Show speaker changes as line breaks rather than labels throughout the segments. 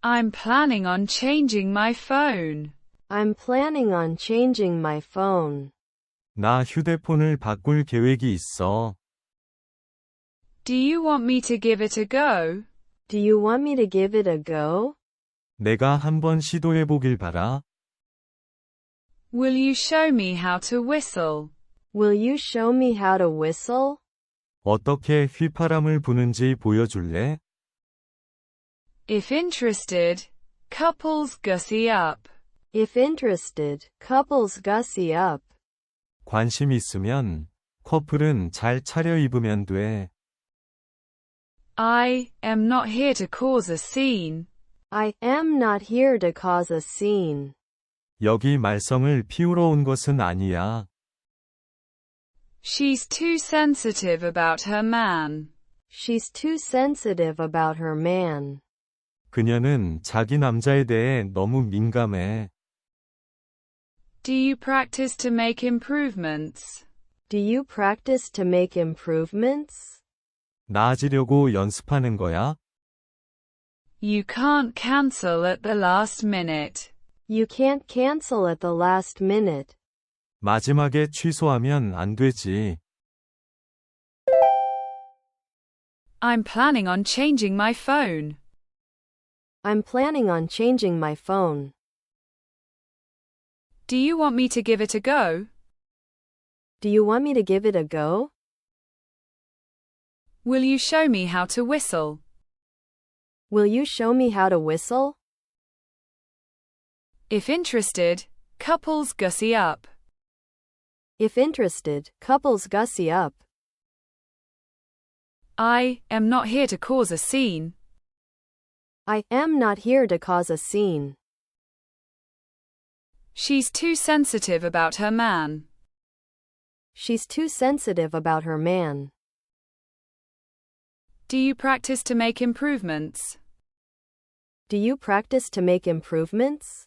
I'm planning on changing my phone.
I'm planning on changing my phone.
나 휴대폰을 바꿀 계획이 있어.
Do you want me to give it a go?
Do you want me to give it a go?
내가 한번 시도해보길 바라.
Will you show me how to whistle?
Will you show me how to whistle?
어떻게 휘파람을 부는지 보여줄래?
If interested, couples gussy up.
If interested, couples gussy up.
관심 있으면 커플은 잘 차려입으면 돼.
I am not here to cause a scene.
I am not here to cause a scene.
여기 말썽을 피우러 온 것은 아니야.
She's too sensitive about her man.
She's too sensitive about her man.
그녀는 자기 남자에 대해 너무 민감해.
Do you practice to make improvements?
Do you practice to make improvements?
나아지려고 연습하는 거야?
You can't cancel at the last minute.
You can't cancel at the last minute.
마지막에 취소하면 안 되지.
I'm planning on changing my phone.
I'm planning on changing my phone.
Do you want me to give it a go?
Do you want me to give it a go?
Will you show me how to whistle?
Will you show me how to whistle?
If interested, couples gussy up.
If interested, couples gussy up.
I am not here to cause a scene.
I am not here to cause a scene.
She's too sensitive about her man.
She's too sensitive about her man.
Do you practice to make improvements?
Do you practice to make improvements?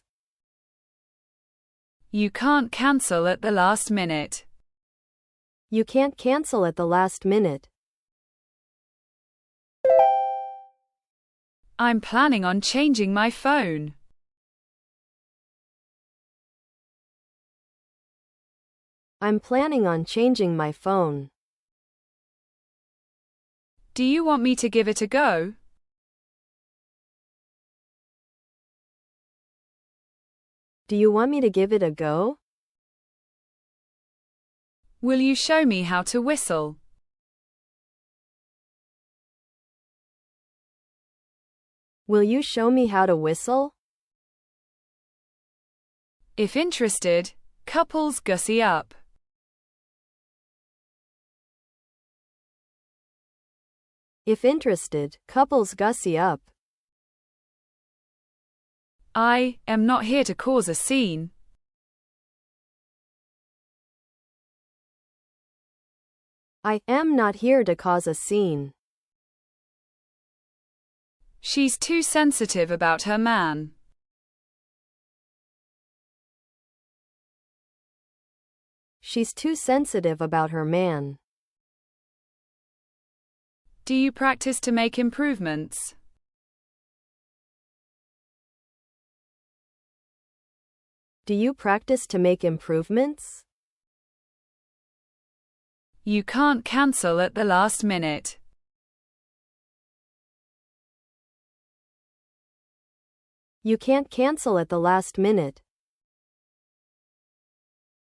You can't cancel at the last minute.
You can't cancel at the last minute.
I'm planning on changing my phone.
I'm planning on changing my phone.
Do you want me to give it a go?
Do you want me to give it a go?
Will you show me how to whistle?
Will you show me how to whistle?
If interested, couples gussy up.
If interested, couples gussy up.
I am not here to cause a scene.
I am not here to cause a scene.
She's too sensitive about her man.
She's too sensitive about her man.
Do you practice to make improvements?
Do you practice to make improvements?
You can't cancel at the last minute.
You can't cancel at the last minute.